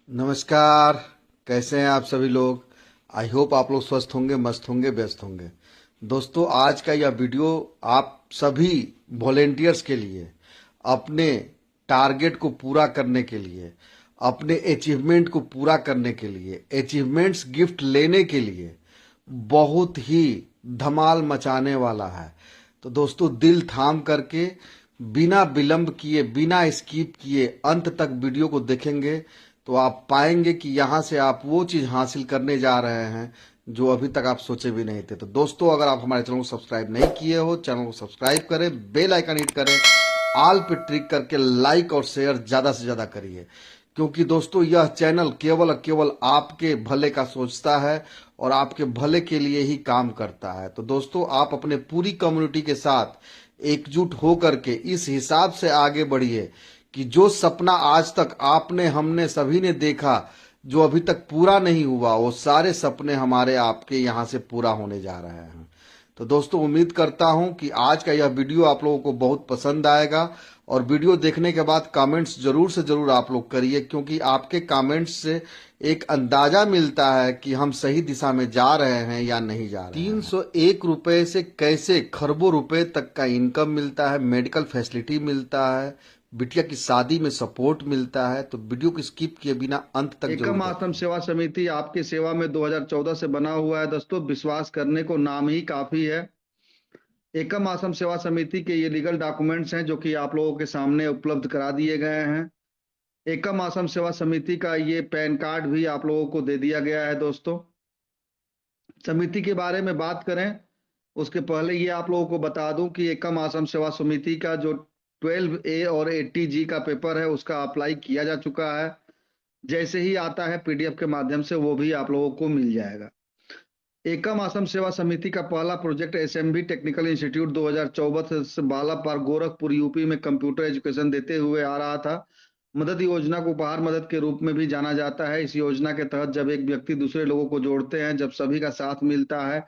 नमस्कार। कैसे हैं आप सभी लोग। आई होप आप लोग स्वस्थ होंगे, मस्त होंगे, व्यस्त होंगे। दोस्तों, आज का यह वीडियो आप सभी वॉलेंटियर्स के लिए, अपने टारगेट को पूरा करने के लिए, अपने अचीवमेंट को पूरा करने के लिए, अचीवमेंट्स गिफ्ट लेने के लिए बहुत ही धमाल मचाने वाला है। तो दोस्तों, दिल थाम करके बिना विलंब किए, बिना स्किप किए अंत तक वीडियो को देखेंगे तो आप पाएंगे कि यहां से आप वो चीज हासिल करने जा रहे हैं जो अभी तक आप सोचे भी नहीं थे। तो दोस्तों, अगर आप हमारे चैनल को सब्सक्राइब नहीं किए हो, चैनल को सब्सक्राइब करें, बेल आइकन हिट करें, ऑल पे क्लिक करके लाइक और शेयर ज्यादा से ज्यादा करिए। क्योंकि दोस्तों, यह चैनल केवल और केवल आपके भले का सोचता है और आपके भले के लिए ही काम करता है। तो दोस्तों, आप अपने पूरी कम्युनिटी के साथ एकजुट होकर के इस हिसाब से आगे बढ़िए कि जो सपना आज तक आपने, हमने सभी ने देखा, जो अभी तक पूरा नहीं हुआ, वो सारे सपने हमारे आपके यहाँ से पूरा होने जा रहे हैं। तो दोस्तों, उम्मीद करता हूं कि आज का यह वीडियो आप लोगों को बहुत पसंद आएगा और वीडियो देखने के बाद कमेंट्स जरूर से जरूर आप लोग करिए, क्योंकि आपके कमेंट्स से एक अंदाजा मिलता है कि हम सही दिशा में जा रहे हैं या नहीं जा रहे हैं। 301 रुपए से कैसे खरबों रुपए तक का इनकम मिलता है, मेडिकल फैसिलिटी मिलता है, बिटिया की शादी में सपोर्ट मिलता है। तो वीडियो को स्किप किए बिना अंत तक जरूर एकम आश्रम सेवा समिति आपकी सेवा में 2014 से बना हुआ है। दोस्तों, विश्वास करने को नाम ही काफी है। एकम आश्रम सेवा समिति के ये लीगल डॉक्यूमेंट्स हैं जो कि आप लोगों के सामने उपलब्ध करा दिए गए हैं। एकम आश्रम सेवा समिति का ये पैन कार्ड भी आप लोगों को दे दिया गया है। दोस्तों, समिति के बारे में बात करें उसके पहले ये आप लोगों को बता दूं कि एकम आश्रम सेवा समिति का जो 12A और 80G का पेपर है उसका अप्लाई किया जा चुका है। जैसे ही आता है पीडीएफ के माध्यम से वो भी आप लोगों को मिल जाएगा। एकम आश्रम सेवा समिति का पहला प्रोजेक्ट एसएमबी टेक्निकल इंस्टीट्यूट 2014 से बालापार गोरखपुर यूपी में कंप्यूटर एजुकेशन देते हुए आ रहा था। मदद योजना को उपहार मदद के रूप में भी जाना जाता है। इस योजना के तहत जब एक व्यक्ति दूसरे लोगों को जोड़ते हैं, जब सभी का साथ मिलता है,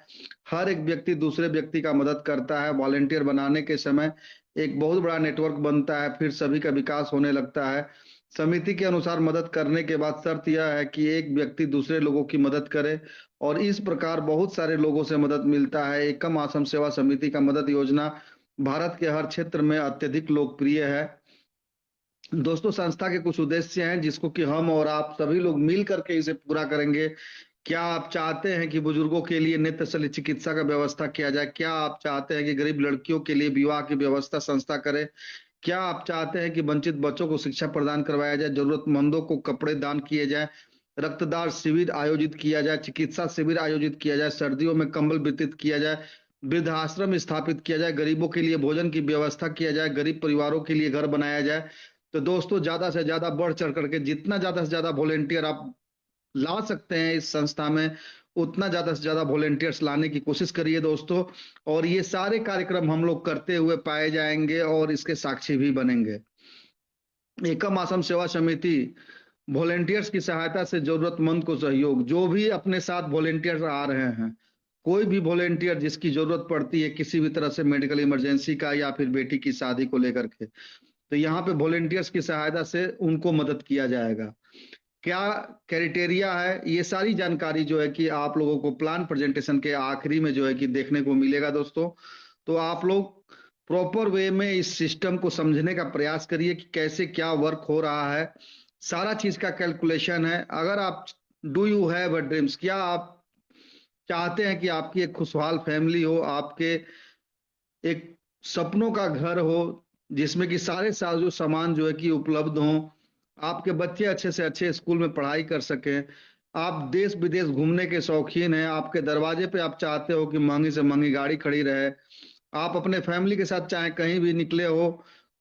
हर एक व्यक्ति दूसरे व्यक्ति का मदद करता है, वॉलेंटियर बनाने के समय एक बहुत बड़ा नेटवर्क बनता है, फिर सभी का विकास होने लगता है। समिति के अनुसार मदद करने के बाद शर्त यह है कि एक व्यक्ति दूसरे लोगों की मदद करे और इस प्रकार बहुत सारे लोगों से मदद मिलता है। एकम आश्रम सेवा समिति का मदद योजना भारत के हर क्षेत्र में अत्यधिक लोकप्रिय है। दोस्तों, संस्था के कुछ उद्देश्य हैं जिसको कि हम और आप सभी लोग मिल करके इसे पूरा करेंगे। क्या आप चाहते हैं कि बुजुर्गों के लिए नेत्र शल्य चिकित्सा का व्यवस्था किया जाए? क्या आप चाहते हैं कि गरीब लड़कियों के लिए विवाह की व्यवस्था संस्था करे? क्या आप चाहते हैं कि वंचित बच्चों को शिक्षा प्रदान करवाया जाए, जरूरतमंदों को कपड़े दान किए जाए, रक्तदान शिविर आयोजित किया जाए, चिकित्सा शिविर आयोजित किया जाए, सर्दियों में कंबल वितरित किया जाए, वृद्धाश्रम स्थापित किया जाए, गरीबों के लिए भोजन की व्यवस्था किया जाए, गरीब परिवारों के लिए घर बनाया जाए? तो दोस्तों, ज्यादा से ज्यादा बढ़ चढ़ करके जितना ज्यादा से ज्यादा वॉलेंटियर आप ला सकते हैं इस संस्था में, उतना ज्यादा से ज्यादा वॉलेंटियर्स लाने की कोशिश करिए दोस्तों। और ये सारे कार्यक्रम हम लोग करते हुए पाए जाएंगे और इसके साक्षी भी बनेंगे। एकम आश्रम सेवा समिति वॉलेंटियर्स की सहायता से जरूरतमंद को सहयोग, जो भी अपने साथ वॉलेंटियर्स आ रहे हैं, कोई भी वॉलेंटियर जिसकी जरूरत पड़ती है किसी भी तरह से मेडिकल इमरजेंसी का या फिर बेटी की शादी को लेकर के, तो यहाँ पे वॉलेंटियर्स की सहायता से उनको मदद किया जाएगा। क्या क्राइटेरिया है, ये सारी जानकारी जो है कि आप लोगों को प्लान प्रेजेंटेशन के आखिरी में जो है कि देखने को मिलेगा दोस्तों। तो आप लोग प्रॉपर वे में इस सिस्टम को समझने का प्रयास करिए कि कैसे क्या वर्क हो रहा है। सारा चीज का कैलकुलेशन है। अगर आप do you have a dreams, क्या आप चाहते हैं कि आपकी एक खुशहाल फैमिली हो, आपके एक सपनों का घर हो जिसमें कि सारे साजो सामान जो है कि उपलब्ध हों, आपके बच्चे अच्छे से अच्छे स्कूल में पढ़ाई कर सकें, आप देश विदेश घूमने के शौकीन हैं, आपके दरवाजे पे आप चाहते हो कि महंगी से महंगी गाड़ी खड़ी रहे, आप अपने फैमिली के साथ चाहे कहीं भी निकले हो,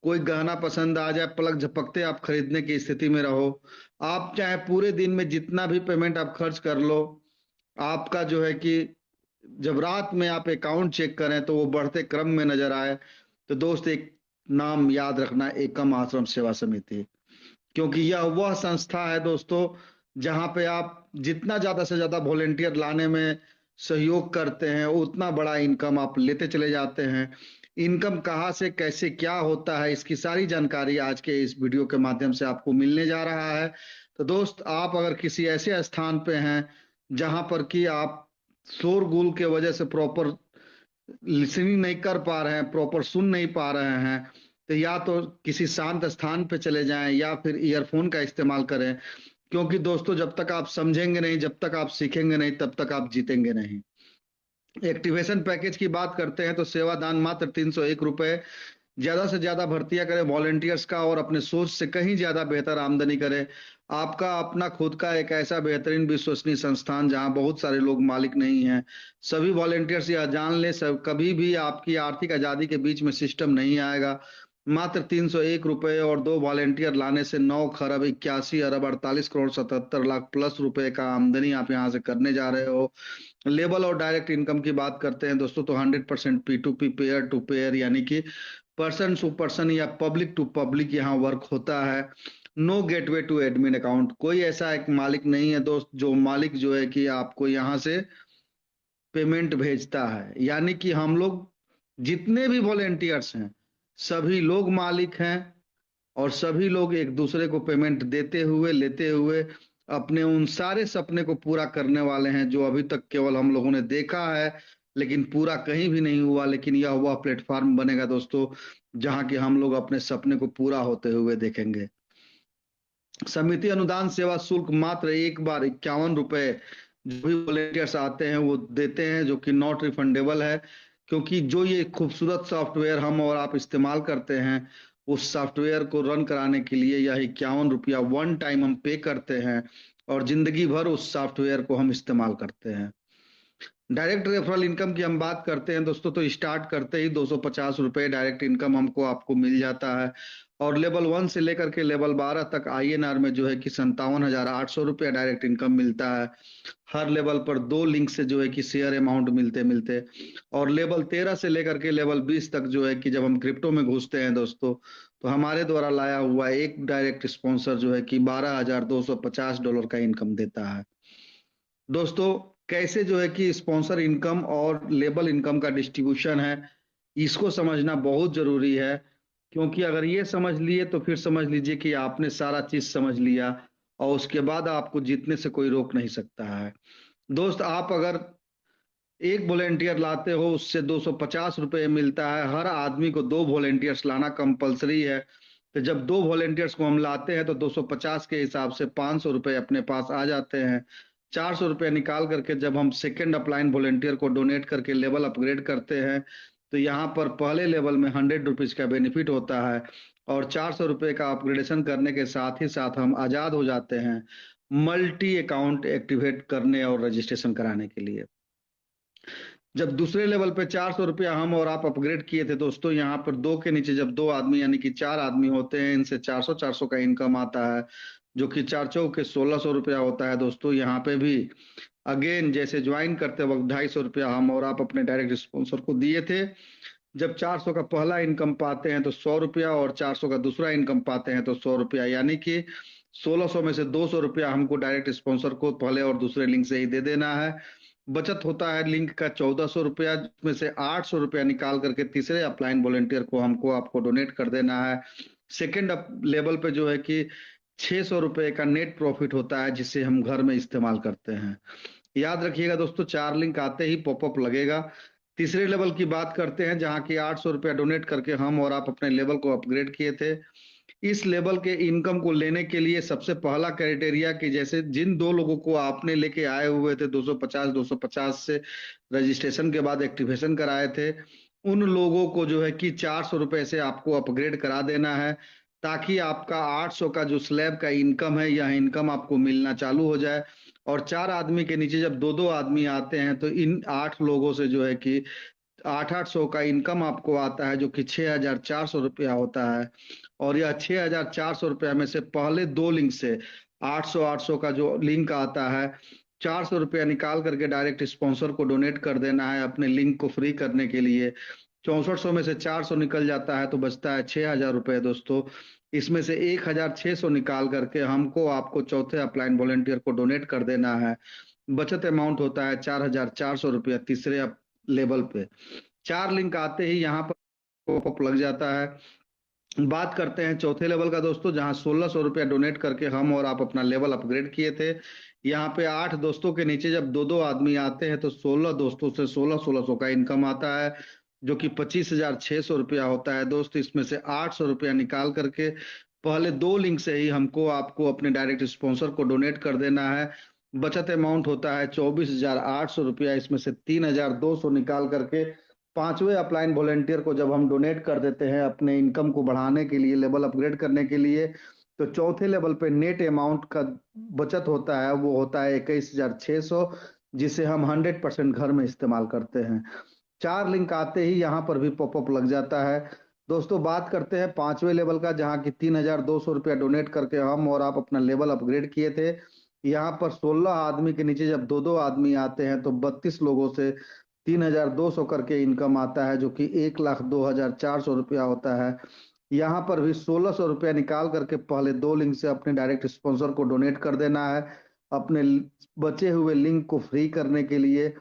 कोई गहना पसंद आ जाए, पलक झपकते आप खरीदने की स्थिति में रहो, आप चाहे पूरे दिन में जितना भी पेमेंट आप खर्च कर लो, आपका जो है कि जब रात में आप अकाउंट चेक करें तो वो बढ़ते क्रम में नजर आए, तो दोस्त एक नाम याद रखना, एकम आश्रम सेवा समिति। क्योंकि यह वह संस्था है दोस्तों जहां पे आप जितना ज्यादा से ज्यादा वॉलेंटियर लाने में सहयोग करते हैं, उतना बड़ा इनकम आप लेते चले जाते हैं। इनकम कहाँ से कैसे क्या होता है, इसकी सारी जानकारी आज के इस वीडियो के माध्यम से आपको मिलने जा रहा है। तो दोस्त, आप अगर किसी ऐसे स्थान पे हैं जहां पर कि आप शोरगुल के वजह से प्रॉपर लिसनिंग नहीं कर पा रहे हैं, प्रॉपर सुन नहीं पा रहे हैं, तो या तो किसी शांत स्थान पे चले जाएं या फिर ईयरफोन का इस्तेमाल करें। क्योंकि दोस्तों, जब तक आप समझेंगे नहीं, जब तक आप सीखेंगे नहीं, तब तक आप जीतेंगे नहीं। एक्टिवेशन पैकेज की बात करते हैं तो सेवादान मात्र 301 रुपए। ज्यादा से ज्यादा भर्तियां करें वॉलेंटियर्स का और अपने सोच से कहीं ज्यादा बेहतर आमदनी करें। आपका अपना खुद का एक ऐसा बेहतरीन विश्वसनीय संस्थान जहां बहुत सारे लोग मालिक नहीं हैं। सभी वॉलेंटियर्स यह जान ले, सब कभी भी आपकी आर्थिक आजादी के बीच में सिस्टम नहीं आएगा। मात्र 301 रुपए और 2 वॉलेंटियर लाने से 9 खरब 81 अरब 48 करोड़ 77 लाख प्लस रुपए का आमदनी आप यहां से करने जा रहे हो। लेबल और डायरेक्ट इनकम की बात करते हैं दोस्तों, तो 100% P2P, पेयर टू पेयर, यानी कि पर्सन टू पर्सन या पब्लिक टू पब्लिक यहाँ वर्क होता है। No gateway to admin account, कोई ऐसा एक मालिक नहीं है दोस्त जो मालिक जो है कि आपको यहाँ से पेमेंट भेजता है। यानी कि हम लोग जितने भी वॉलेंटियर्स हैं, सभी लोग मालिक हैं और सभी लोग एक दूसरे को पेमेंट देते हुए लेते हुए अपने उन सारे सपने को पूरा करने वाले हैं जो अभी तक केवल हम लोगों ने देखा है, लेकिन पूरा कहीं भी नहीं हुआ। लेकिन यह वह प्लेटफॉर्म बनेगा दोस्तों जहां कि हम लोग अपने सपने को पूरा होते हुए देखेंगे। समिति अनुदान सेवा शुल्क मात्र एक बार 51 रुपए जो भी वॉलेंटियर्स आते हैं वो देते हैं, जो कि नॉट रिफंडेबल है। क्योंकि जो ये खूबसूरत सॉफ्टवेयर हम और आप इस्तेमाल करते हैं, उस सॉफ्टवेयर को रन कराने के लिए यह 51 रुपया वन टाइम हम पे करते हैं और जिंदगी भर उस सॉफ्टवेयर को हम इस्तेमाल करते हैं। डायरेक्ट रेफरल इनकम की हम बात करते हैं दोस्तों, तो स्टार्ट करते ही 250 रुपए डायरेक्ट इनकम हमको आपको मिल जाता है। और लेवल 1 से लेकर के लेवल 12 तक INR में जो है कि 57,800 रुपया डायरेक्ट इनकम मिलता है। हर लेवल पर 2 लिंक से जो है कि शेयर अमाउंट मिलते मिलते, और लेवल 13 से लेकर के लेवल 20 तक जो है कि जब हम क्रिप्टो में घुसते हैं दोस्तों, तो हमारे द्वारा लाया हुआ एक डायरेक्ट स्पॉन्सर जो है कि $12,250 का इनकम देता है। दोस्तों, कैसे जो है कि स्पॉन्सर इनकम और लेबल इनकम का डिस्ट्रीब्यूशन है, इसको समझना बहुत जरूरी है। क्योंकि अगर ये समझ लिए तो फिर समझ लीजिए कि आपने सारा चीज समझ लिया और उसके बाद आपको जीतने से कोई रोक नहीं सकता है। दोस्त, आप अगर एक वॉलेंटियर लाते हो उससे 250 रुपये मिलता है। हर आदमी को 2 वॉलेंटियर्स लाना कंपलसरी है। तो जब 2 वॉलेंटियर्स को हम लाते हैं तो 250 के हिसाब से 500 रुपये अपने पास आ जाते हैं। 400 रुपये निकाल करके जब हम सेकेंड अपलाइन वॉलेंटियर को डोनेट करके लेवल अपग्रेड करते हैं, तो यहाँ पर पहले लेवल में 100 रुपीज का बेनिफिट होता है और 400 रुपये का अपग्रेडेशन करने के साथ ही साथ हम आजाद हो जाते हैं मल्टी अकाउंट एक्टिवेट करने और रजिस्ट्रेशन कराने के लिए। जब दूसरे लेवल पे 400 रुपया हम और आप अपग्रेड किए थे दोस्तों, यहाँ पर 2 के नीचे जब 2 आदमी यानी कि 4 आदमी होते हैं, इनसे 400 का इनकम आता है, जो कि 4 चौके 1600 रुपया होता है। दोस्तों, यहाँ पे भी अगेन जैसे ज्वाइन करते वक्त 250 रुपया हम और आप अपने डायरेक्ट स्पॉन्सर को दिए थे। जब 400 का पहला इनकम पाते हैं तो 100 रुपया और 400 का दूसरा इनकम पाते हैं तो 100 रुपया, यानी कि 1600 में से 200 रुपया हमको डायरेक्ट स्पॉन्सर को पहले और दूसरे लिंक से ही दे देना है। बचत होता है लिंक का 1400 रुपया, जिसमें से 800 रुपया निकाल करके तीसरे अपलाइन वॉलेंटियर को हमको आपको डोनेट कर देना है। सेकेंड लेवल पे जो है कि 600 रुपये का नेट प्रॉफिट होता है, जिसे हम घर में इस्तेमाल करते हैं। याद रखिएगा दोस्तों, 4 लिंक आते ही पॉपअप लगेगा। तीसरे लेवल की बात करते हैं जहां की 800 रुपया डोनेट करके हम और आप अपने लेवल को अपग्रेड किए थे। इस लेवल के इनकम को लेने के लिए सबसे पहला क्राइटेरिया कि जैसे जिन 2 लोगों को आपने लेके आए हुए थे 250 से रजिस्ट्रेशन के बाद एक्टिवेशन कराए थे, उन लोगों को जो है कि 400 रुपए से आपको अपग्रेड करा देना है, ताकि आपका 800 का जो स्लैब का इनकम है, यह इनकम आपको मिलना चालू हो जाए। और 4 आदमी के नीचे जब 2 आदमी आते हैं तो इन 8 लोगों से जो है कि 800 का इनकम आपको आता है, जो कि 6,400 रुपया होता है। और यह 6,400 रुपया में से पहले 2 लिंक से 800 का जो लिंक आता है, 400 रुपया निकाल करके डायरेक्ट स्पॉन्सर को डोनेट कर देना है अपने लिंक को फ्री करने के लिए। 6400 में से 400 निकल जाता है तो बचता है 6,000 रुपये दोस्तों। इसमें से 1,600 निकाल करके हमको आपको चौथे अपलाइन वॉलेंटियर को डोनेट कर देना है। बचत अमाउंट होता है 4,400 रुपया तीसरे लेवल पे। 4 लिंक आते ही यहाँ पर पॉपअप लग जाता है बात करते हैं चौथे लेवल का दोस्तों, जहां 1600 रुपया डोनेट करके हम और आप अपना लेवल अपग्रेड किए थे। यहाँ पे 8 दोस्तों के नीचे जब दो दो आदमी आते हैं तो 16 दोस्तों से 1600 का इनकम आता है, जो कि 25,600 रुपया होता है दोस्त। इसमें से 800 रुपया निकाल करके पहले दो लिंक से ही हमको आपको अपने डायरेक्ट स्पॉन्सर को डोनेट कर देना है। बचत अमाउंट होता है 24,800 रुपया। इसमें से 3,200 निकाल करके पांचवें अपलाइन वॉलेंटियर को जब हम डोनेट कर देते हैं अपने इनकम को बढ़ाने के लिए, लेवल अपग्रेड करने के लिए, तो चौथे लेवल पे नेट अमाउंट का बचत होता है, वो होता है 21,600, जिसे हम 100% घर में इस्तेमाल करते हैं। 4 लिंक आते ही यहाँ पर भी पॉपअप लग जाता है। दोस्तों बात करते हैं पांचवें लेवल का, जहाँ की 3,200 रुपया डोनेट करके हम और आप अपना लेवल अपग्रेड किए थे। यहाँ पर 16 आदमी के नीचे जब दो दो आदमी आते हैं तो 32 लोगों से 3,200 करके इनकम आता है, जो कि 1,02,400 रुपया होता है। यहाँ पर भी 1,600 रुपया निकाल करके पहले दो लिंक से अपने डायरेक्ट स्पॉन्सर को डोनेट कर देना है अपने बचे हुए लिंक को फ्री करने के लिए।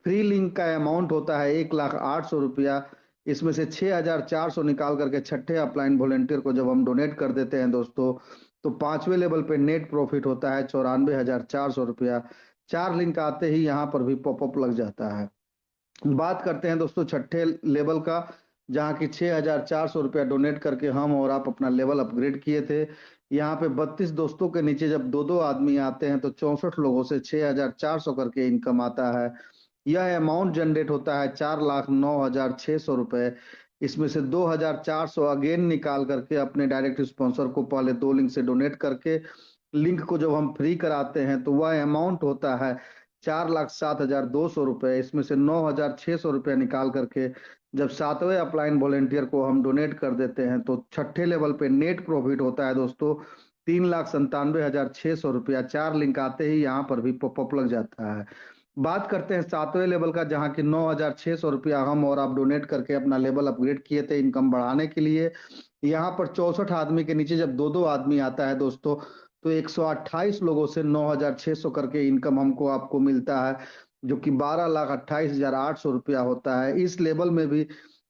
फ्री लिंक का अमाउंट होता है 1,08,000 रुपया। इसमें से 6,400 निकाल करके छठे अपलाइन वॉलेंटियर को जब हम डोनेट कर देते हैं दोस्तों, तो पांचवें लेवल पे नेट प्रॉफिट होता है 94,400 रुपया। 4 लिंक आते ही यहाँ पर भी पॉपअप लग जाता है। बात करते हैं दोस्तों छठे लेवल का, जहाँ की 6,400 रुपया डोनेट करके हम और आप अपना लेवल अपग्रेड किए थे। यहाँ पे 32 दोस्तों के नीचे जब दो दो आदमी आते हैं तो 64 लोगों से 6,400 करके इनकम आता है। यह अमाउंट जनरेट होता है 4,09,600 रुपए। इसमें से 2,400 अगेन निकाल करके अपने डायरेक्ट स्पॉन्सर को पहले दो लिंक से डोनेट करके लिंक को जब हम फ्री कराते हैं तो वह अमाउंट होता है 4,07,200 रुपए। इसमें से 9,600 रुपया निकाल करके जब सातवें अपलाइन वॉलेंटियर को हम डोनेट कर देते हैं तो छठे लेवल पे नेट प्रॉफिट होता है दोस्तों 3,97,600 रुपया। 4 लिंक आते ही यहाँ पर भी पॉपअप लग जाता है। बात करते हैं सातवें लेवल का, जहाँ की 9,600 रुपया हम और आप डोनेट करके अपना लेवल अपग्रेड किए थे इनकम बढ़ाने के लिए। यहाँ पर 64 आदमी के नीचे जब दो दो आदमी आता है दोस्तों, तो 128 लोगों से 9,600 करके इनकम हमको आपको मिलता है, जो कि 12,28,800 रुपया होता है। इस लेवल में भी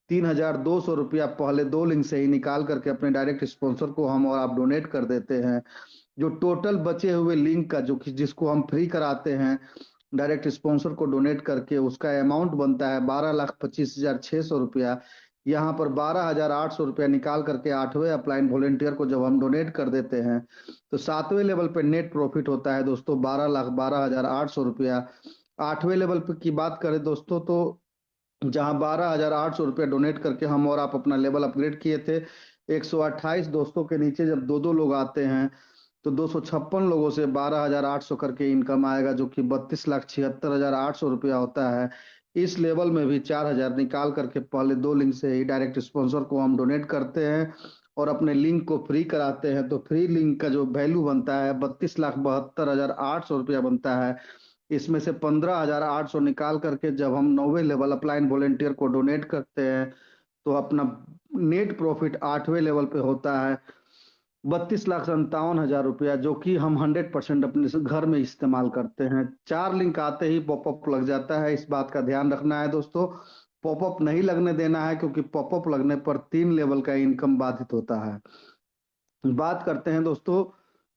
3,200 रुपया पहले दो लिंक से ही निकाल करके अपने डायरेक्ट स्पॉन्सर को हम और आप डोनेट कर देते हैं। जो टोटल बचे हुए लिंक का, जो कि जिसको हम फ्री कराते हैं डायरेक्ट स्पॉन्सर को डोनेट करके, उसका अमाउंट बनता है 12,25,600 रुपया। यहाँ पर 12,800 रुपया निकाल करके आठवें अपलाइन वॉलेंटियर को जब हम डोनेट कर देते हैं तो सातवें लेवल पे नेट प्रॉफिट होता है दोस्तों 12,12,800 रुपया। आठवें लेवल पे की बात करें दोस्तों, तो जहां 12,800 रुपया डोनेट करके हम और आप अपना लेवल अपग्रेड किए थे, 128 दोस्तों के नीचे जब दो दो लोग आते हैं तो 256 लोगों से 12,800 करके इनकम आएगा, जो कि 32,76,800 रुपया होता है। इस लेवल में भी 4,000 निकाल करके पहले दो लिंक से ही डायरेक्ट स्पॉन्सर को हम डोनेट करते हैं और अपने लिंक को फ्री कराते हैं। तो फ्री लिंक का जो वैल्यू बनता है 32,72,800 रुपया बनता है। इसमें से 15,800 निकाल करके जब हम नौवे लेवल अपलाइन वॉलेंटियर को डोनेट करते हैं तो अपना नेट प्रॉफिट आठवें लेवल पे होता है 32,57,000 रुपया, जो कि हम 100% अपने घर में इस्तेमाल करते हैं। 4 लिंक आते ही पॉपअप लग जाता है, इस बात का ध्यान रखना है दोस्तों। पॉपअप नहीं लगने देना है, क्योंकि पॉपअप लगने पर 3 लेवल का इनकम बाधित होता है। बात करते हैं दोस्तों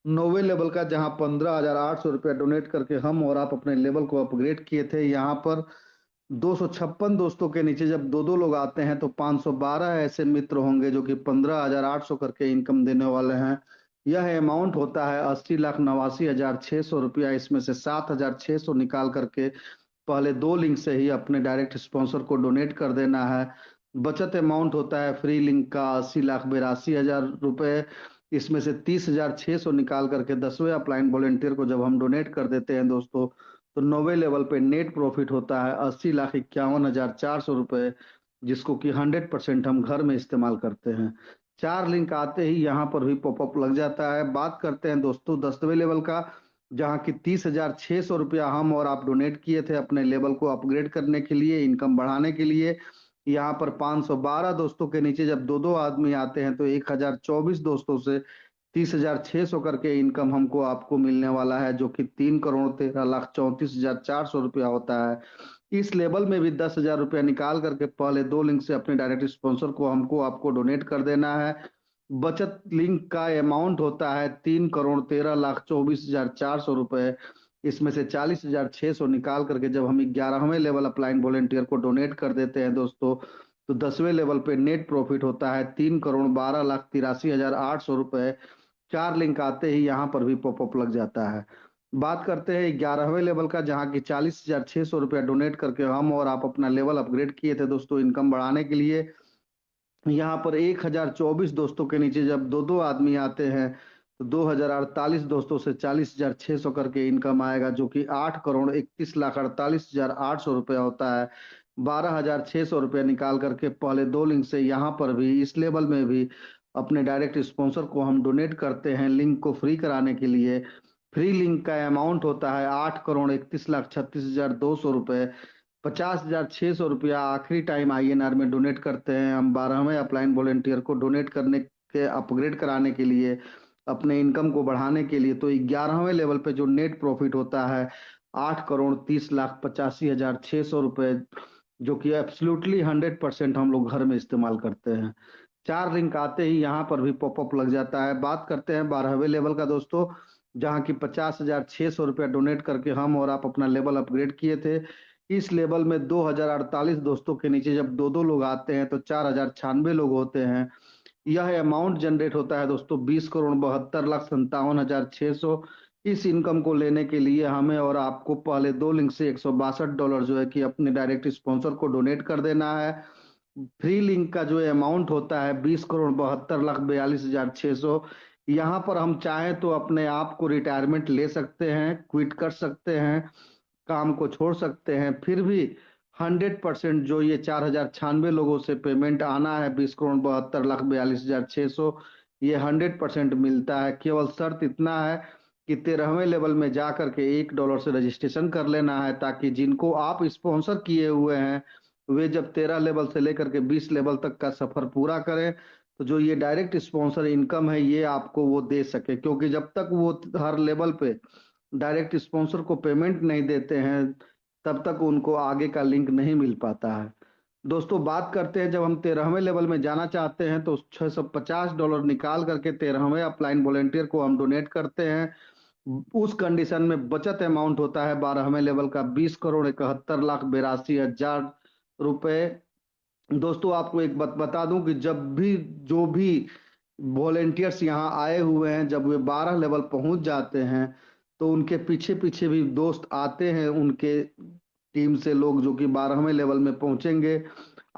नौवे लेवल का, जहां 15,800 रुपया डोनेट करके हम और आप अपने लेवल को अपग्रेड किए थे। यहाँ पर 256 दोस्तों के नीचे जब दो दो लोग आते हैं तो 512 ऐसे मित्र होंगे जो कि 15,800 करके इनकम देने वाले हैं। यह अमाउंट होता है 80,89,600 रुपया। इसमें से 7,600 निकाल करके पहले दो लिंक से ही अपने डायरेक्ट स्पॉन्सर को डोनेट कर देना है। बचत अमाउंट होता है फ्री लिंक का 80,82,000 रुपए। इसमें से 30,600 निकाल करके 10वें अपलाइन वॉलेंटियर को जब हम डोनेट कर देते हैं दोस्तों, तो नौवे लेवल पे नेट प्रॉफिट होता है 80,51,400 रुपए, जिसको कि 100% हम घर में इस्तेमाल करते हैं। 4 लिंक आते ही यहाँ पर भी पॉपअप लग जाता है। बात करते हैं दोस्तों 10वें लेवल का, जहाँ की 30,600 रुपया हम और आप डोनेट किए थे अपने लेवल को अपग्रेड करने के लिए, इनकम बढ़ाने के लिए। यहाँ पर 512 दोस्तों के नीचे जब दो दो आदमी आते हैं तो 1,024 दोस्तों से 30,600 करके इनकम हमको आपको मिलने वाला है, जो कि 3,13,34,400 रुपया होता है। इस लेवल में भी 10,000 रुपया निकाल करके पहले दो लिंक से अपने डायरेक्ट स्पॉन्सर को हमको आपको डोनेट कर देना है। बचत लिंक का अमाउंट होता है 3,13,24,400 रुपए। इसमें से 40,600 निकाल करके जब हम 11वें लेवल अपलाइन वॉलेंटियर को डोनेट कर देते हैं दोस्तों, तो 10वें लेवल पे नेट प्रॉफिट होता है 3,12,83,800 रुपए। 4 लिंक आते ही यहाँ पर भी पॉपअप लग जाता है। बात करते हैं 11वें लेवल का, जहाँ की 40,600 रुपया डोनेट करके हम और आप अपना लेवल अपग्रेड किए थे दोस्तों इनकम बढ़ाने के लिए। यहाँ पर 1,024 दोस्तों के नीचे जब दो दो आदमी आते हैं तो 2,048 दोस्तों से 40,600 करके इनकम आएगा, जो कि 8,31,48,800 रुपया होता है। 12,600 रुपया निकाल करके पहले दो लिंक से यहाँ पर भी इस लेवल में भी अपने डायरेक्ट स्पॉन्सर को हम डोनेट करते हैं लिंक को फ्री कराने के लिए। फ्री लिंक का अमाउंट होता है 8,31,36,200 रुपए। 50,600 रुपया आखिरी टाइम आईएनआर में डोनेट करते हैं हम 12वें अपलाइन वॉलेंटियर को डोनेट करने के अपग्रेड कराने के लिए, अपने इनकम को बढ़ाने के लिए। तो 11वें लेवल पे जो नेट प्रॉफिट होता है 8,30,85,600 रुपए, जो कि एब्सोल्युटली 100% हम लोग घर में इस्तेमाल करते हैं। 4 लिंक आते ही यहाँ पर भी पॉपअप लग जाता है। बात करते हैं 12वें लेवल का दोस्तों, जहाँ की 50,600 रुपया डोनेट करके हम और आप अपना लेवल अपग्रेड किए थे। इस लेवल में 2,048 दोस्तों के नीचे जब दो दो लोग आते हैं तो 4,096 लोग होते हैं। यह अमाउंट जनरेट होता है दोस्तों 20,72,57,600। इस इनकम को लेने के लिए हमें और आपको पहले दो लिंक से $162 जो है कि अपने डायरेक्ट स्पॉन्सर को डोनेट कर देना है। फ्री लिंक का जो अमाउंट होता है 20,72,42,600। यहाँ पर हम चाहें तो अपने आप को रिटायरमेंट ले सकते हैं, क्विट कर सकते हैं, काम को छोड़ सकते हैं, फिर भी 100% जो ये 4,096 लोगों से पेमेंट आना है 20,72,42,600, ये 100% मिलता है। केवल शर्त इतना है कि 13वें लेवल में जा करके $1 से रजिस्ट्रेशन कर लेना है, ताकि जिनको आप स्पॉन्सर किए हुए हैं वे जब 13 लेवल से लेकर के 20 लेवल तक का सफर पूरा करें तो जो ये डायरेक्ट स्पॉन्सर इनकम है ये आपको वो दे सके। क्योंकि जब तक वो हर लेवल पे डायरेक्ट स्पॉन्सर को पेमेंट नहीं देते हैं तब तक उनको आगे का लिंक नहीं मिल पाता है। दोस्तों बात करते हैं जब हम 13वें लेवल में जाना चाहते हैं तो $650 निकाल करके 13वें अपलाइन वॉलेंटियर को हम डोनेट करते हैं। उस कंडीशन में बचत अमाउंट होता है 12वें लेवल का 20,71,82,000 रुपए। दोस्तों आपको एक बात बता दूं कि जब भी जो भी वॉलेंटियर्स यहाँ आए हुए हैं जब वे 12 लेवल पहुंच जाते हैं तो उनके पीछे पीछे भी दोस्त आते हैं, उनके टीम से लोग जो कि 12वें लेवल में पहुंचेंगे।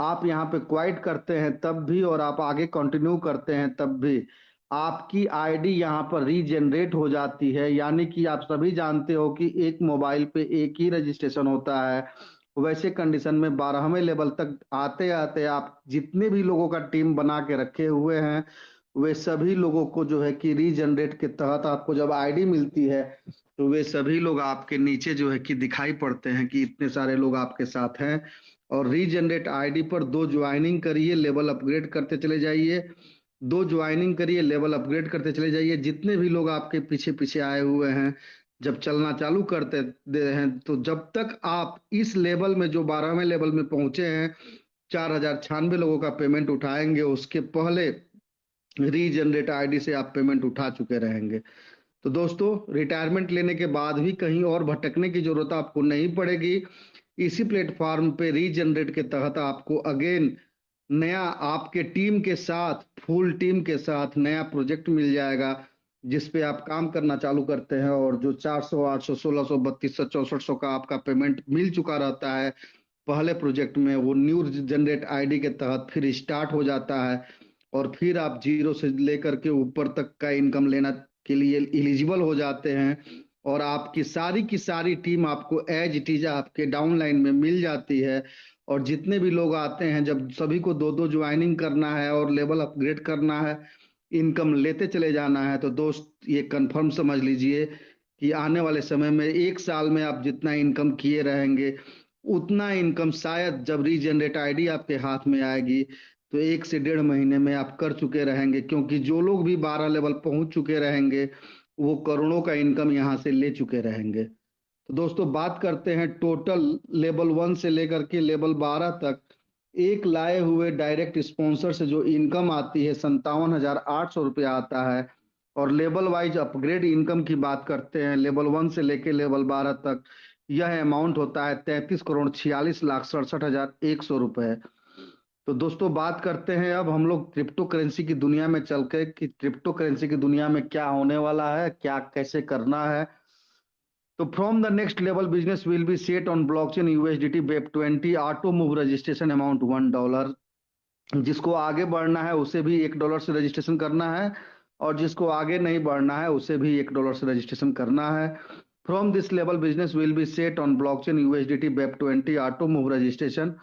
आप यहाँ पे क्वाइट करते हैं तब भी और आप आगे कंटिन्यू करते हैं तब भी आपकी आईडी यहाँ पर रीजनरेट हो जाती है। यानी कि आप सभी जानते हो कि एक मोबाइल पे एक ही रजिस्ट्रेशन होता है। वैसे कंडीशन में 12वें लेवल तक आते आते आप जितने भी लोगों का टीम बना के रखे हुए हैं वे सभी लोगों को जो है कि रीजनरेट के तहत आपको जब आईडी मिलती है तो वे सभी लोग आपके नीचे जो है कि दिखाई पड़ते हैं कि इतने सारे लोग आपके साथ हैं। और रीजनरेट आईडी पर दो ज्वाइनिंग करिए, लेवल अपग्रेड करते चले जाइए। दो ज्वाइनिंग करिए, लेवल अपग्रेड करते चले जाइए। जितने भी लोग आपके पीछे पीछे आए हुए हैं जब चलना चालू करते दे हैं तो जब तक आप इस लेवल में जो 12वें लेवल में पहुंचे हैं 4,096 लोगों का पेमेंट उठाएंगे, उसके पहले रीजनरेट आईडी से आप पेमेंट उठा चुके रहेंगे। तो दोस्तों रिटायरमेंट लेने के बाद भी कहीं और भटकने की जरूरत आपको नहीं पड़ेगी। इसी प्लेटफॉर्म पे रीजनरेट के तहत आपको अगेन नया आपके टीम के साथ फुल टीम के साथ नया प्रोजेक्ट मिल जाएगा जिस पे आप काम करना चालू करते हैं। और जो 400 800 1600 3200 6400 का आपका पेमेंट मिल चुका रहता है पहले प्रोजेक्ट में, वो न्यू जनरेट आईडी के तहत फिर स्टार्ट हो जाता है और फिर आप जीरो से लेकर के ऊपर तक का इनकम लेना के लिए एलिजिबल हो जाते हैं। और आपकी की सारी टीम आपको एज इट इज आपके डाउनलाइन में मिल जाती है। और जितने भी लोग आते हैं जब सभी को दो दो ज्वाइनिंग करना है और लेवल अपग्रेड करना है, इनकम लेते चले जाना है, तो दोस्त ये कंफर्म समझ लीजिए कि आने वाले समय में एक साल में आप जितना इनकम किए रहेंगे उतना इनकम शायद जब रीजनरेट आईडी आपके हाथ में आएगी तो 1 से 1.5 महीने में आप कर चुके रहेंगे। क्योंकि जो लोग भी 12 लेवल पहुंच चुके रहेंगे वो करोड़ों का इनकम यहाँ से ले चुके रहेंगे। तो दोस्तों बात करते हैं टोटल लेवल 1 से लेकर के लेवल 12 तक एक लाए हुए डायरेक्ट स्पॉन्सर से जो इनकम आती है 57,800 रुपया आता है। और लेवल वाइज अपग्रेड इनकम की बात करते हैं, लेवल 1 से लेके लेवल 12 तक, यह अमाउंट होता है 33,46,67,100 रुपए। तो दोस्तों बात करते हैं अब हम लोग क्रिप्टो करेंसी की दुनिया में चल के कि क्रिप्टो करेंसी की दुनिया में क्या होने वाला है, क्या कैसे करना है। तो from the next level business will be set on blockchain USDT web 20 auto move registration amount $1। जिसको आगे बढ़ना है उसे भी $1 से रजिस्ट्रेशन करना है, और जिसको आगे नहीं बढ़ना है उसे भी $1 से रजिस्ट्रेशन करना है। From this level business will be set on blockchain USDT web 20 auto move registration.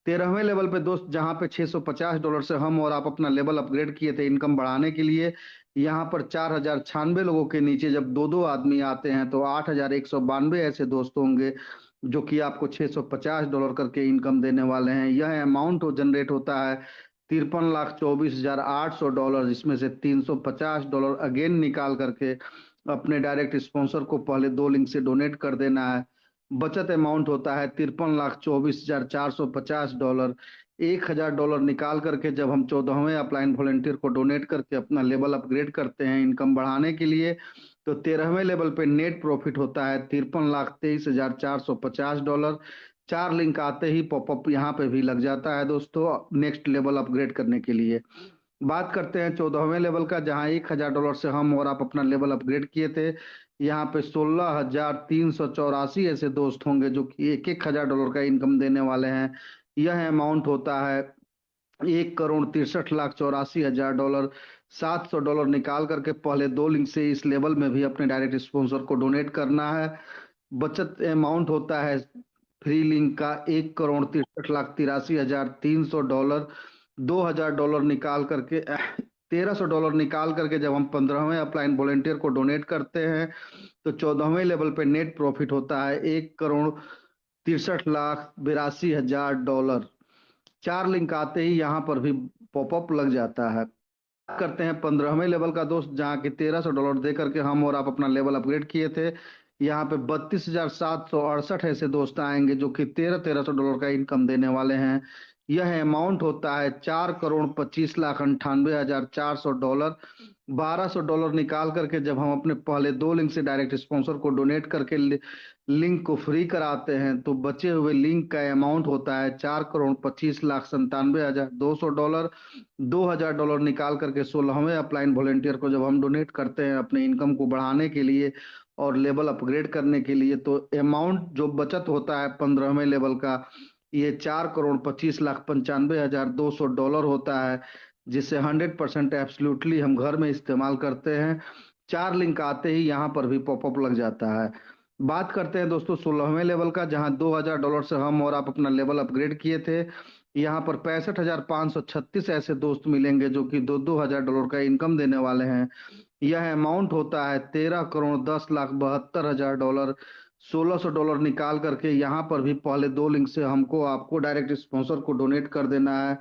13वें लेवल पे दोस्त, जहां पे $650 से हम और आप अपना लेवल अपग्रेड किए थे इनकम बढ़ाने के लिए, यहाँ पर 4,096 लोगों के नीचे जब दो दो आदमी आते हैं तो 8,192 ऐसे दोस्त होंगे जो कि आपको $650 करके इनकम देने वाले हैं। यह अमाउंट जनरेट होता है $53,24,800, जिसमें से $350 अगेन निकाल करके अपने डायरेक्ट स्पॉन्सर को पहले 2 लिंक से डोनेट कर देना है। बचत अमाउंट होता है $53,24,450। $1,000 निकाल करके जब हम 14वें अपलाइन वॉलेंटियर को डोनेट करके अपना लेवल अपग्रेड करते हैं इनकम बढ़ाने के लिए, तो 13वें लेवल पे नेट प्रॉफिट होता है $53,23,450। 4 लिंक आते ही पॉपअप यहाँ पे भी लग जाता है दोस्तों, नेक्स्ट लेवल अपग्रेड करने के लिए। बात करते हैं 14वें लेवल का, जहां $1,000 से हम और आप अपना लेवल अपग्रेड किए थे। यहाँ पे 16,384 ऐसे दोस्त होंगे जो कि $1,000 का इनकम देने वाले हैं। यह अमाउंट होता है $1,63,84,000। $700 निकाल करके पहले 2 लिंक से इस लेवल में भी अपने डायरेक्ट स्पॉन्सर को डोनेट करना है। बचत अमाउंट होता है फ्री लिंक का $1,63,83,300। $2,000 निकाल करके $1,300 निकाल करके जब हम 15वें अपलाइन वॉलेंटियर को डोनेट करते हैं तो 14वें लेवल पे नेट प्रॉफिट होता है $1,63,82,000। 4 लिंक आते ही यहाँ पर भी पॉपअप लग जाता है। करते हैं 15वें लेवल का दोस्त, जहाँ की $1,300 दे करके हम और आप अपना लेवल अपग्रेड किए थे। यहाँ पे 32,768 ऐसे दोस्त आएंगे जो कि $1,300 का इनकम देने वाले हैं। यह अमाउंट होता है $4,25,98,400। $1,200 निकाल करके जब हम अपने पहले 2 लिंक से डायरेक्ट स्पॉन्सर को डोनेट करके लिंक को फ्री कराते हैं तो बचे हुए लिंक का अमाउंट होता है $4,25,97,200। $2,000 निकाल करके 16वें अपलाइन वॉलेंटियर को जब हम डोनेट करते हैं अपने इनकम को बढ़ाने के लिए और लेवल अपग्रेड करने के लिए, तो अमाउंट जो बचत होता है 15वें लेवल का, ये $4,25,95,200 होता है, जिसे 100% एब्सोल्युटली हम घर में इस्तेमाल करते हैं। 4 लिंक आते ही यहाँ पर भी पॉपअप लग जाता है। बात करते हैं दोस्तों 16वें लेवल का, जहां $2,000 से हम और आप अपना लेवल अपग्रेड किए थे। यहाँ पर 65,536 ऐसे दोस्त मिलेंगे जो कि $2,000 का इनकम देने वाले हैं। यह अमाउंट होता है $13,10,72,000। $1,600 निकाल करके यहाँ पर भी पहले 2 लिंक से हमको आपको डायरेक्ट स्पॉन्सर को डोनेट कर देना है।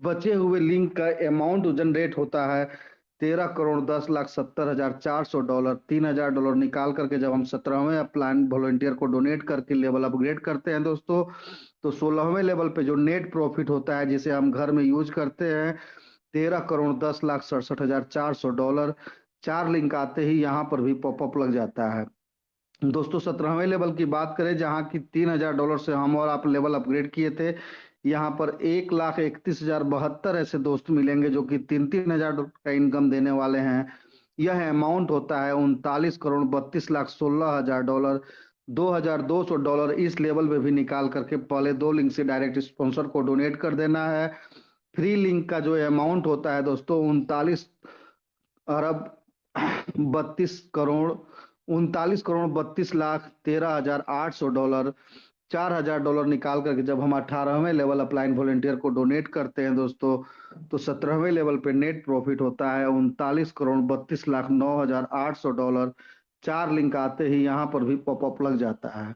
बचे हुए लिंक का अमाउंट जनरेट होता है $13,10,70,400। $3,000 निकाल करके जब हम 17वें अपलाइन वॉलंटियर को डोनेट करके लेवल अपग्रेड करते हैं दोस्तों, तो 16वें लेवल पे जो नेट प्रॉफिट होता है जिसे हम घर में यूज करते हैं $13,10,67,400। 4 लिंक आते ही यहाँ पर भी पॉपअप लग जाता है दोस्तों। 17वें लेवल की बात करें, जहाँ की $3,000 से हम और आप लेवल अपग्रेड किए थे, यहाँ पर 1,31,072 ऐसे दोस्त मिलेंगे जो कि 3,000 का इनकम देने वाले हैं। यह अमाउंट होता है $39,32,16,000। $2,200 इस लेवल में भी निकाल करके पहले 2 लिंक से डायरेक्ट स्पॉन्सर को डोनेट कर देना है। फ्री लिंक का जो अमाउंट होता है दोस्तों 39,32,13,800। $4,000 निकाल करके जब हम 18वें लेवल अपलाइन वॉलेंटियर को डोनेट करते हैं दोस्तों, तो 17वें लेवल पे नेट प्रॉफिट होता है $39,32,09,800। 4 लिंक आते ही यहाँ पर भी पॉपअप लग जाता है।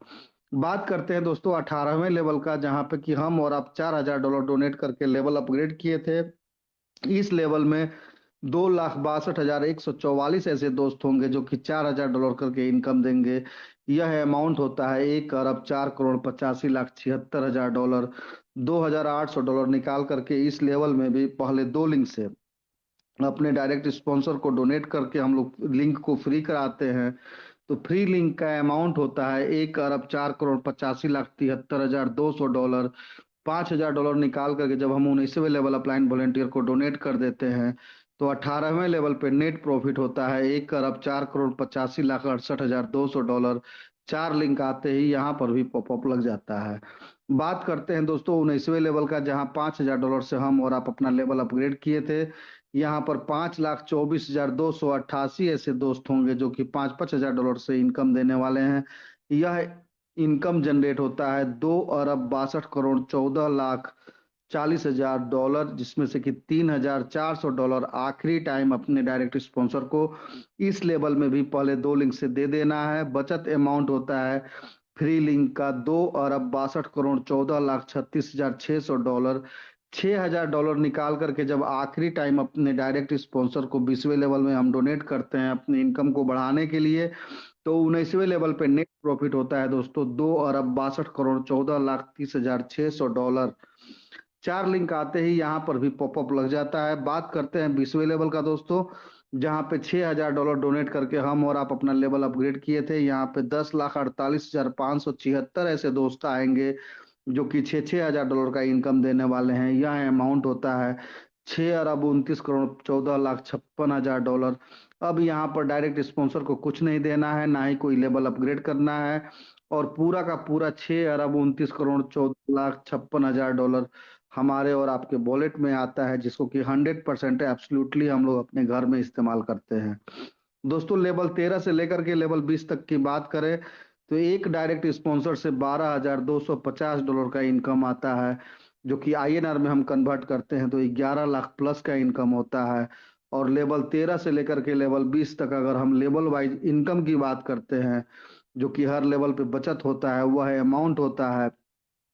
बात करते हैं दोस्तों 18वें लेवल का, जहाँ पे कि हम और आप $4,000 डोनेट करके लेवल अपग्रेड किए थे। इस लेवल में 2,62,144 ऐसे दोस्त होंगे जो कि $4,000 करके इनकम देंगे। यह अमाउंट होता है 1,04,85,76,000 $2,800 निकाल करके इस लेवल में भी पहले 2 लिंक से अपने डायरेक्ट स्पॉन्सर को डोनेट करके हम लोग लिंक को फ्री कराते हैं। तो फ्री लिंक का अमाउंट होता है 1,04,85,73,200 $5,000 निकाल करके जब हम 19वें लेवल अपलाइन वॉलेंटियर को डोनेट कर देते हैं तो 18वें लेवल पे नेट प्रॉफिट होता है 1,04,85,68,200 $4 लिंक आते ही यहाँ पर भी पॉपअप लग जाता है। बात करते हैं दोस्तों 19वें लेवल का, जहाँ $5,000 से हम और आप अपना लेवल अपग्रेड किए थे। यहाँ पर 5,24,288 ऐसे दोस्त होंगे जो कि $5,000 से इनकम देने वाले हैं। यह इनकम जनरेट होता है 2,62,14,40,000 जिसमें से कि $3,400 आखिरी टाइम अपने डायरेक्ट स्पॉन्सर को इस लेवल में भी पहले 2 लिंक से दे देना है। बचत अमाउंट होता है फ्री लिंक का $2,62,14,36,600 $6,000 निकाल करके जब आखिरी टाइम अपने डायरेक्ट स्पॉन्सर को 20वें लेवल में हम डोनेट करते हैं अपनी इनकम को बढ़ाने के लिए, तो 19वें लेवल पे नेट प्रॉफिट होता है दोस्तों $2,62,14,30,600 $4 लिंक आते ही यहाँ पर भी पॉपअप लग जाता है। बात करते हैं 20वें लेवल का दोस्तों, जहाँ पे $6,000 डोनेट करके हम और आप अपना लेवल अपग्रेड किए थे। यहाँ पे 10,48,576 ऐसे दोस्त आएंगे जो कि $6,000 का इनकम देने वाले हैं। यह अमाउंट होता है 6,29,14,56,000 अब यहाँ पर डायरेक्ट स्पॉन्सर को कुछ नहीं देना है, ना ही कोई लेवल अपग्रेड करना है, और पूरा का पूरा $6,29,14,56,000 हमारे और आपके वॉलेट में आता है, जिसको कि 100% एब्सोल्युटली हम लोग अपने घर में इस्तेमाल करते हैं। दोस्तों लेवल 13 से लेकर के लेवल 20 तक की बात करें तो एक डायरेक्ट स्पॉन्सर से $12,250 का इनकम आता है, जो कि INR में हम कन्वर्ट करते हैं तो 11 लाख प्लस का इनकम होता है। और लेवल 13 से लेकर के लेवल 20 तक अगर हम लेवल वाइज इनकम की बात करते हैं, जो कि हर लेवल पे बचत होता है, वह अमाउंट होता है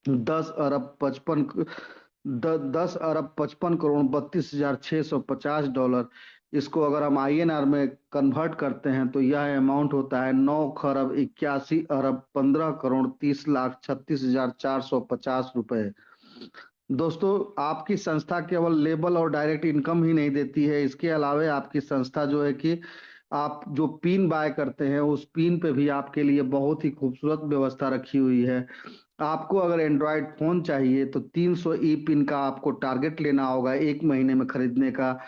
10,55,32,650 इसको अगर हम INR में कन्वर्ट करते हैं तो यह अमाउंट होता है 9,81,15,30,36,450 रुपए। दोस्तों आपकी संस्था केवल लेबल और डायरेक्ट इनकम ही नहीं देती है, इसके अलावा आपकी संस्था जो है कि आप जो पिन बाय करते हैं उस पिन पे भी आपके लिए बहुत ही खूबसूरत व्यवस्था रखी हुई है। आपको अगर एंड्रॉयड फोन चाहिए तो 300 ई पिन का आपको टारगेट लेना होगा 1 महीने में खरीदने का।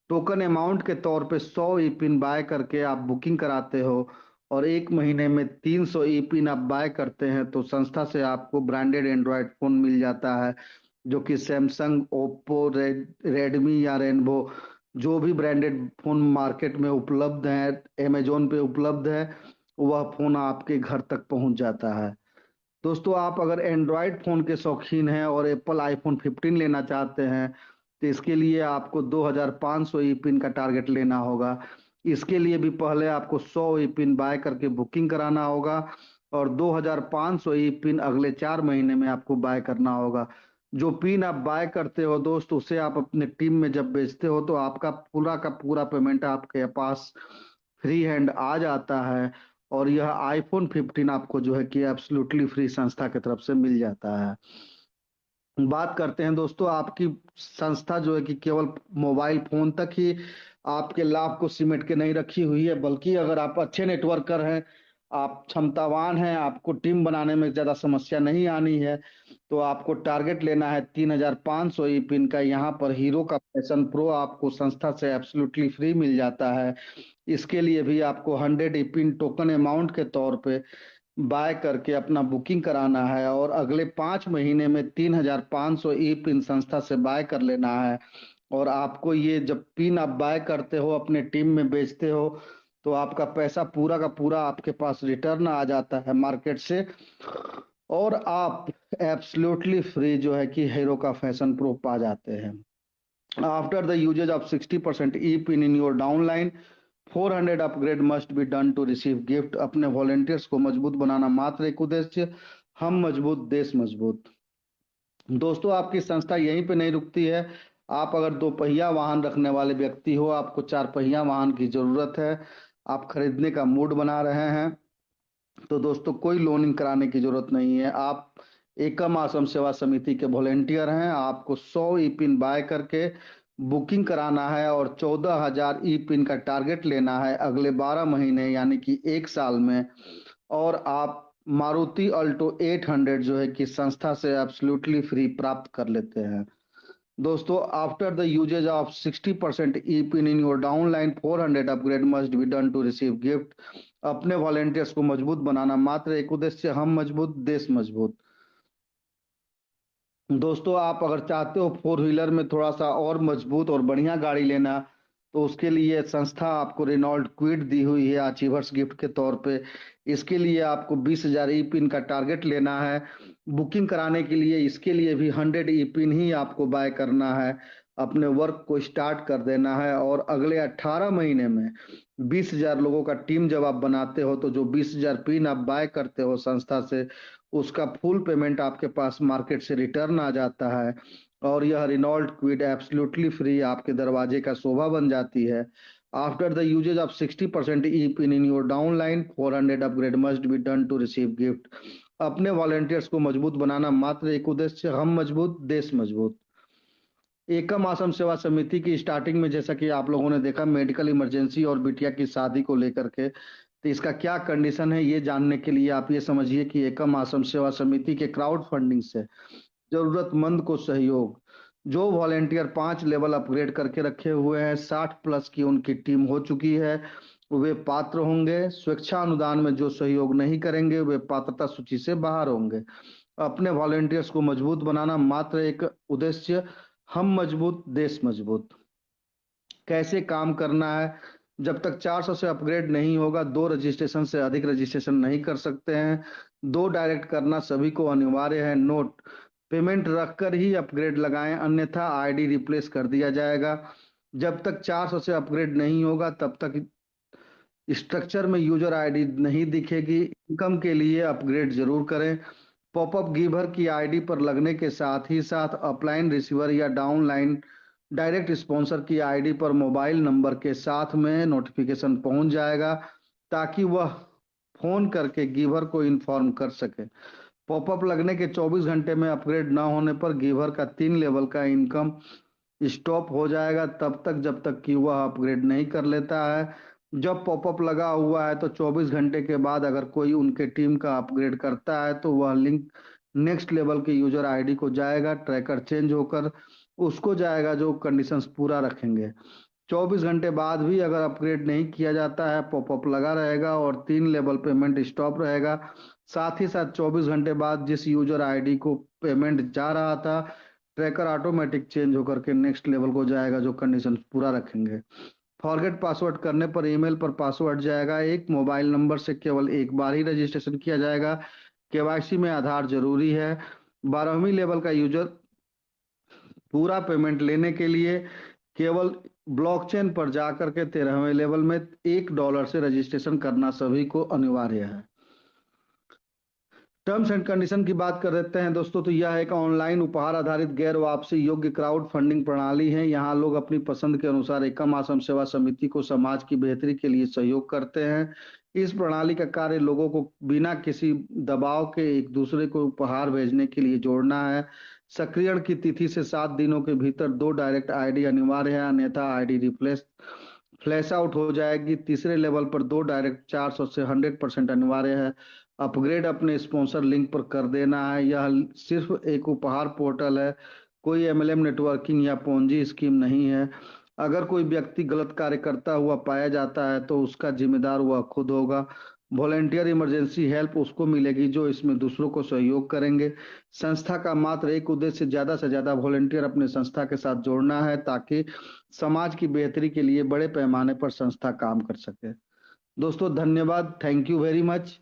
टोकन अमाउंट के तौर पे 100 ई पिन बाय करके आप बुकिंग कराते हो और 1 महीने में 300 ई पिन आप बाय करते हैं तो संस्था से आपको ब्रांडेड एंड्रॉयड फोन मिल जाता है, जो कि सैमसंग, ओप्पो, रेडमी या रेनबो जो भी ब्रांडेड फोन मार्केट में उपलब्ध है, अमेजोन पे उपलब्ध है, वह फोन आपके घर तक पहुंच जाता है। दोस्तों आप अगर एंड्रॉयड फ़ोन के शौकीन हैं और एप्पल आईफोन 15 लेना चाहते हैं तो इसके लिए आपको 2,500 ई पिन का टारगेट लेना होगा। इसके लिए भी पहले आपको 100 ई पिन बाय करके बुकिंग कराना होगा और 2,500 ई पिन अगले 4 महीने में आपको बाय करना होगा। जो पिन आप बाय करते हो दोस्त उसे आप अपने टीम में जब बेचते हो तो आपका पूरा का पूरा पेमेंट आपके पास फ्री हैंड आ जाता है और यह आईफोन 15 आपको जो है कि एब्सोल्युटली फ्री संस्था की तरफ से मिल जाता है। बात करते हैं दोस्तों, आपकी संस्था जो है कि केवल मोबाइल फोन तक ही आपके लाभ को सिमट के नहीं रखी हुई है, बल्कि अगर आप अच्छे नेटवर्कर हैं, आप क्षमतावान हैं, आपको टीम बनाने में ज्यादा समस्या नहीं आनी है, तो आपको टारगेट लेना है 3,500 ई पिन का। यहाँ पर हीरो का पैशन प्रो आपको संस्था से एब्सोल्युटली फ्री मिल जाता है। इसके लिए भी आपको 100 ई पिन टोकन अमाउंट के तौर पे बाय करके अपना बुकिंग कराना है और अगले 5 महीने में 3,500 ई पिन संस्था से बाय कर लेना है। और आपको ये जब पिन आप बाय करते हो अपने टीम में बेचते हो तो आपका पैसा पूरा का पूरा आपके पास रिटर्न आ जाता है मार्केट से और आप एब्सोल्युटली फ्री जो है कि हीरो का फैशन प्रो पा जाते हैं। After the usages of 60% E pin in your downline 400 upgrade must be done to receive gift. अपने वॉलेंटियर्स को मजबूत बनाना मात्र एक उद्देश्य, हम मजबूत देश मजबूत। दोस्तों आपकी संस्था यहीं पे नहीं रुकती है, आप अगर 2 पहिया वाहन रखने वाले व्यक्ति हो, आपको 4 पहिया वाहन की जरूरत है, आप खरीदने का मूड बना रहे हैं, तो दोस्तों कोई लोनिंग कराने की जरूरत नहीं है। आप एकम आश्रम सेवा समिति के वॉलेंटियर हैं। आपको 100 ई पिन बाय करके बुकिंग कराना है और 14,000 ई पिन का टारगेट लेना है अगले 12 महीने यानी कि 1 साल में। और आप मारुति अल्टो 800 जो है कि संस्था से एब्सोल्युटली फ्री प्राप्त कर लेते हैं। दोस्तों, after the usages of 60% E pin in your downline 400 upgrade must be done to receive gift. अपने वॉलेंटियर्स को मजबूत बनाना मात्र एक उद्देश्य, हम मजबूत देश मजबूत। दोस्तों, आप अगर चाहते हो 4 व्हीलर में थोड़ा सा और मजबूत और बढ़िया गाड़ी लेना, तो उसके लिए संस्था आपको रेनॉल्ट क्विड दी हुई है अचीवर्स गिफ्ट के तौर पे। इसके लिए आपको 20,000 ई पिन का टारगेट लेना है। बुकिंग कराने के लिए इसके लिए भी 100 ई पिन ही आपको बाय करना है। अपने वर्क को स्टार्ट कर देना है और अगले 18 महीने में 20,000 लोगों का टीम जब आप बनाते हो, तो जो 20,000 पिन आप बाय करते हो संस्था से, उसका फुल पेमेंट आपके पास मार्केट से रिटर्न आ जाता है और यह रिनॉल्ट क्विड एब्सोल्युटली फ्री आपके दरवाजे का शोभा बन जाती है। After the usages of 60% E pin in your downline 400 upgrade must be done to receive gift. अपने वॉलेंटियर्स को मजबूत बनाना मात्र एक उद्देश्य, हम मजबूत देश मजबूत। एकम आश्रम सेवा समिति की स्टार्टिंग में जैसा कि आप लोगों ने देखा, मेडिकल इमरजेंसी और बिटिया की शादी को लेकर के, तो इसका क्या कंडीशन है ये जानने के लिए आप ये समझिए कि एकम आश्रम सेवा समिति के क्राउड फंडिंग से जरूरतमंद को सहयोग। जो वॉलेंटियर 5 लेवल अपग्रेड करके रखे हुए हैं, 60+ की उनकी टीम हो चुकी है, वे पात्र होंगे। स्वेच्छा अनुदान में जो सहयोग नहीं करेंगे वे पात्रता सूची से बाहर होंगे। अपने वॉलेंटियर्स को मजबूत बनाना मात्र एक उद्देश्य, हम मजबूत देश मजबूत। कैसे काम करना है? जब तक 400 से अपग्रेड नहीं होगा, 2 रजिस्ट्रेशन से अधिक रजिस्ट्रेशन नहीं कर सकते हैं। 2 डायरेक्ट करना सभी को अनिवार्य है। नोट, पेमेंट रखकर ही अपग्रेड लगाएं, अन्यथा आईडी रिप्लेस कर दिया जाएगा। जब तक 400 से अपग्रेड नहीं होगा तब तक स्ट्रक्चर में यूजर आईडी नहीं दिखेगी। इनकम के लिए अपग्रेड जरूर करें। पॉपअप गिवर की आईडी पर लगने के साथ ही साथ अपलाइन रिसीवर या डाउनलाइन डायरेक्ट स्पॉन्सर की आईडी पर मोबाइल नंबर के साथ में नोटिफिकेशन पहुंच जाएगा, ताकि वह फोन करके गिवर को इन्फॉर्म कर सके। पॉपअप लगने के 24 घंटे में अपग्रेड न होने पर गिवर का 3 लेवल का इनकम स्टॉप हो जाएगा, तब तक जब तक कि वह अपग्रेड नहीं कर लेता है। जब पॉपअप लगा हुआ है तो 24 घंटे के बाद अगर कोई उनके टीम का अपग्रेड करता है तो वह लिंक नेक्स्ट लेवल के यूजर आईडी को जाएगा, ट्रैकर चेंज होकर उसको जाएगा जो कंडीशंस पूरा रखेंगे। 24 घंटे बाद भी अगर अपग्रेड नहीं किया जाता है, पॉपअप लगा रहेगा और 3 लेवल पेमेंट स्टॉप रहेगा। साथ ही साथ 24 घंटे बाद जिस यूजर आईडी को पेमेंट जा रहा था, ट्रैकर ऑटोमेटिक चेंज होकर के नेक्स्ट लेवल को जाएगा जो कंडीशन पूरा रखेंगे। फॉरगेट पासवर्ड करने पर ईमेल पर पासवर्ड जाएगा। एक मोबाइल नंबर से केवल एक बार ही रजिस्ट्रेशन किया जाएगा। केवाईसी में आधार जरूरी है। 12वीं लेवल का यूजर पूरा पेमेंट लेने के लिए केवल ब्लॉकचेन पर जाकर के 13वें लेवल में $1 से रजिस्ट्रेशन करना सभी को अनिवार्य है। टर्म्स एंड कंडीशन की बात कर देते हैं दोस्तों, तो यह एक ऑनलाइन उपहार आधारित गैर वापसी योग्य क्राउड फंडिंग प्रणाली है। यहाँ लोग अपनी पसंद के अनुसार एकम आश्रम सेवा समिति को समाज की बेहतरी के लिए सहयोग करते हैं। इस प्रणाली का कार्य लोगों को बिना किसी दबाव के एक दूसरे को उपहार भेजने के लिए जोड़ना है। सक्रियण की तिथि से 7 दिनों के भीतर 2 डायरेक्ट आईडी अनिवार्य है, अन्यथा आईडी रिप्लेस फ्लैश आउट हो जाएगी। तीसरे लेवल पर 2 डायरेक्ट 400 से 100% अनिवार्य है। अपग्रेड अपने स्पॉन्सर लिंक पर कर देना है। यह सिर्फ एक उपहार पोर्टल है, कोई एमएलएम नेटवर्किंग या पोंजी स्कीम नहीं है। अगर कोई व्यक्ति गलत कार्य करता हुआ पाया जाता है तो उसका जिम्मेदार वह खुद होगा। वॉलेंटियर इमरजेंसी हेल्प उसको मिलेगी जो इसमें दूसरों को सहयोग करेंगे। संस्था का मात्र एक उद्देश्य, ज्यादा से ज्यादा वॉलेंटियर अपने संस्था के साथ जोड़ना है, ताकि समाज की बेहतरी के लिए बड़े पैमाने पर संस्था काम कर सके। दोस्तों धन्यवाद, थैंक यू वेरी मच।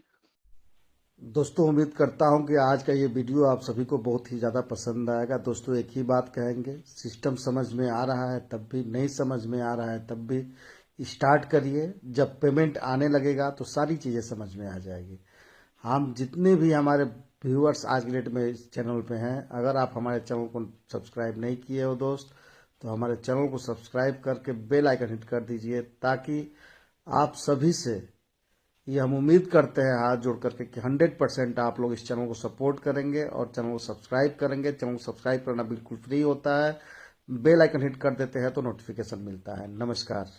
दोस्तों उम्मीद करता हूं कि आज का ये वीडियो आप सभी को बहुत ही ज़्यादा पसंद आएगा। दोस्तों एक ही बात कहेंगे, सिस्टम समझ में आ रहा है तब भी, नहीं समझ में आ रहा है तब भी स्टार्ट करिए। जब पेमेंट आने लगेगा तो सारी चीज़ें समझ में आ जाएगी। हम जितने भी हमारे व्यूअर्स आज की डेट में इस चैनल पे हैं, अगर आप हमारे चैनल को सब्सक्राइब नहीं किए हो दोस्त, तो हमारे चैनल को सब्सक्राइब करके बेल आइकन हिट कर दीजिए, ताकि आप सभी से ये हम उम्मीद करते हैं हाथ जोड़ करके कि 100% आप लोग इस चैनल को सपोर्ट करेंगे और चैनल को सब्सक्राइब करेंगे। चैनल को सब्सक्राइब करना बिल्कुल फ्री होता है, बेल आइकन हिट कर देते हैं तो नोटिफिकेशन मिलता है। नमस्कार।